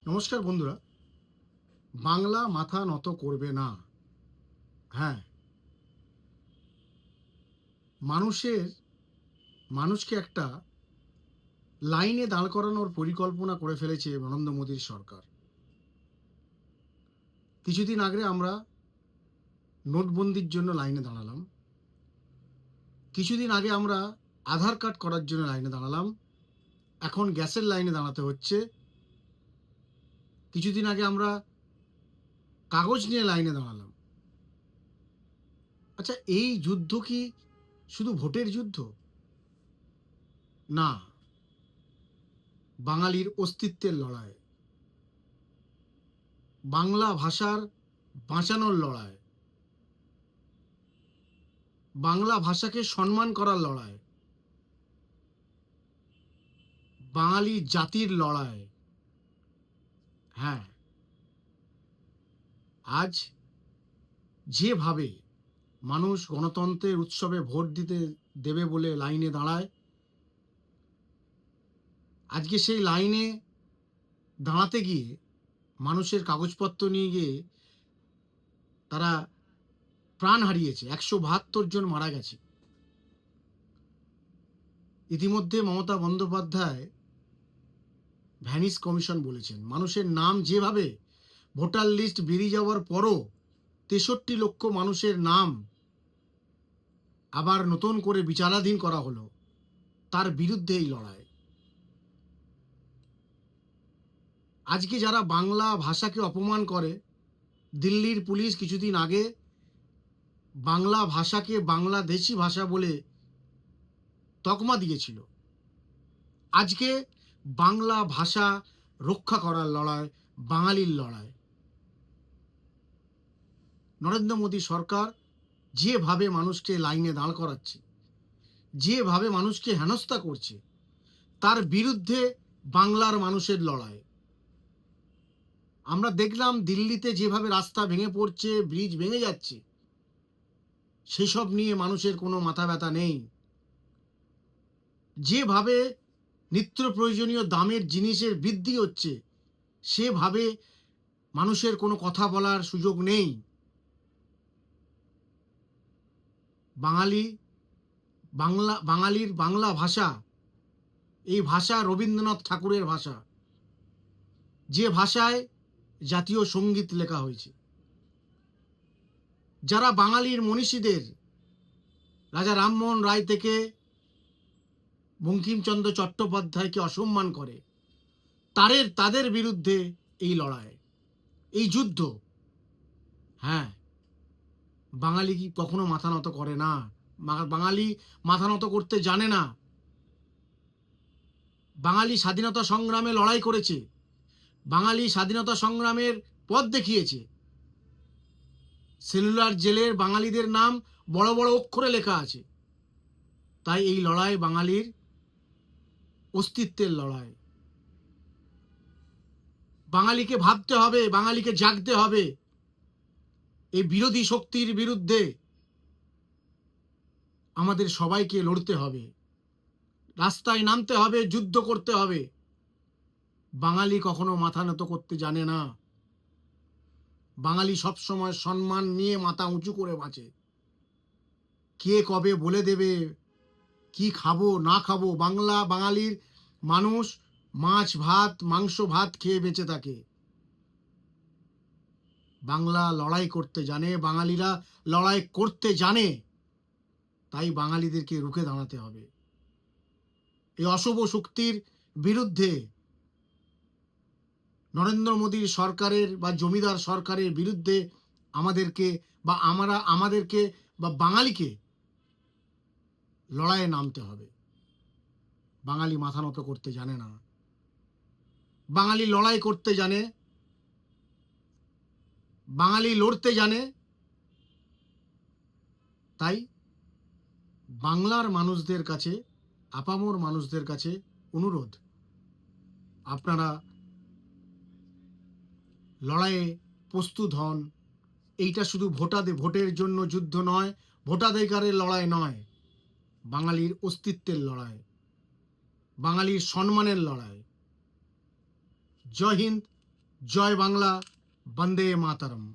নমস্কার বন্ধুরা। বাংলা মাথা নত করবে না। হ্যাঁ, মানুষের মানুষকে একটা লাইনে দাঁড় করানোর পরিকল্পনা করে ফেলেছে নরেন্দ্র মোদীর সরকার। কিছুদিন আগে আমরা নোটবন্দির জন্য লাইনে দাঁড়ালাম। কিছুদিন আগে আমরা আধার কার্ড করার জন্য লাইনে দাঁড়ালাম। এখন গ্যাসের লাইনে দাঁড়াতে হচ্ছে। কিছুদিন আগে আমরা কাগজ নিয়ে লাইনে দাঁড়ালাম। আচ্ছা, এই যুদ্ধ কি শুধু ভোটের যুদ্ধ? না, বাঙালির অস্তিত্বের লড়াই, বাংলা ভাষার বাঁচানোর লড়াই, বাংলা ভাষাকে সম্মান করার লড়াই, বাঙালি জাতির লড়াই। হ্যাঁ, আজ যেভাবে মানুষ গণতন্ত্রের উৎসবে ভোট দিতে দেবে বলে লাইনে দাঁড়ায়, আজকে সেই লাইনে দাঁড়াতে গিয়ে মানুষের কাগজপত্র নিয়ে গিয়ে তারা প্রাণ হারিয়েছে। 172 জন মারা গেছে। ইতিমধ্যে মমতা বন্দ্যোপাধ্যায় ভ্যানিস কমিশন বলেছেন, মানুষের নাম যেভাবে ভোটার লিস্ট বেরিয়ে যাওয়ার পরও 63 লক্ষ মানুষের নাম আবার নতুন করে বিচারাধীন করা হলো, তার বিরুদ্ধে এই লড়াই। আজকে যারা বাংলা ভাষাকে অপমান করে, দিল্লির পুলিশ কিছুদিন আগে বাংলা ভাষাকে বাংলাদেশি ভাষা বলে তকমা দিয়েছিল। আজকে বাংলা ভাষা রক্ষা করার লড়াই, বাঙালির লড়াই। নরেন্দ্র মোদী সরকার যেভাবে মানুষকে লাইনে দাঁড় করাচ্ছে, যেভাবে মানুষকে হেনস্থা করছে, তার বিরুদ্ধে বাংলার মানুষের লড়াই। আমরা দেখলাম দিল্লিতে যেভাবে রাস্তা ভেঙে পড়ছে, ব্রিজ ভেঙে যাচ্ছে, সেসব নিয়ে মানুষের কোনো মাথা ব্যথা নেই। যেভাবে নিত্য প্রয়োজনীয় দামের জিনিসের বৃদ্ধি হচ্ছে, সেভাবে মানুষের কোনো কথা বলার সুযোগ নেই। বাঙালির বাংলা ভাষা, এই ভাষা রবীন্দ্রনাথ ঠাকুরের ভাষা, যে ভাষায় জাতীয় সঙ্গীত লেখা হয়েছে। যারা বাঙালির মনীষীদের, রাজা রামমোহন রায় থেকে বঙ্কিমচন্দ্র চট্টোপাধ্যায়কে অসম্মান করে, তাদের বিরুদ্ধে এই লড়াই, এই যুদ্ধ। হ্যাঁ, বাঙালি কি কখনো মাথা নত করে না? বাঙালি মাথা নত করতে জানে না। বাঙালি স্বাধীনতা সংগ্রামে লড়াই করেছে, বাঙালি স্বাধীনতা সংগ্রামের পথ দেখিয়েছে। সেলুলার জেলের বাঙালিদের নাম বড় বড় অক্ষরে লেখা আছে। তাই এই লড়াই বাঙালির অস্তিত্বের লড়াই। বাঙালিকে ভাবতে হবে, বাঙালিকে জাগতে হবে। এই বিরোধী শক্তির বিরুদ্ধে আমাদের সবাইকে লড়তে হবে, রাস্তায় নামতে হবে, যুদ্ধ করতে হবে। বাঙালি কখনো মাথা নত করতে জানে না। বাঙালি সবসময় সম্মান নিয়ে মাথা উঁচু করে বাঁচে। কে কবে বলে দেবে কি খাবো না খাবো, বাঙালির মানুষ মাছ ভাত মাংস ভাত খেয়ে বেঁচে থাকে। বাংলা লড়াই করতে জানে, বাঙালিরা লড়াই করতে জানে। তাই বাঙালিদেরকে রুখে দাঁড়াতে হবে। এই অশুভ শক্তির বিরুদ্ধে, নরেন্দ্র মোদীর সরকারের বা জমিদার সরকারের বিরুদ্ধে আমাদেরকে বা বাঙালিকে লড়াইয়ে নামতে হবে। বাঙালি মাথা নত করতে জানে না। বাঙালি লড়াই করতে জানে, বাঙালি লড়তে জানে। তাই বাংলার মানুষদের কাছে, আপামর মানুষদের কাছে অনুরোধ, আপনারা লড়াইয়ে প্রস্তুত হন। এইটা শুধু ভোটের জন্য যুদ্ধ নয়, ভোটাধিকারের লড়াই নয়, বাঙালির অস্তিত্বের লড়াই, বাঙালির সম্মানের লড়াই। জয় হিন্দ, জয় বাংলা, বন্দে মাতরম।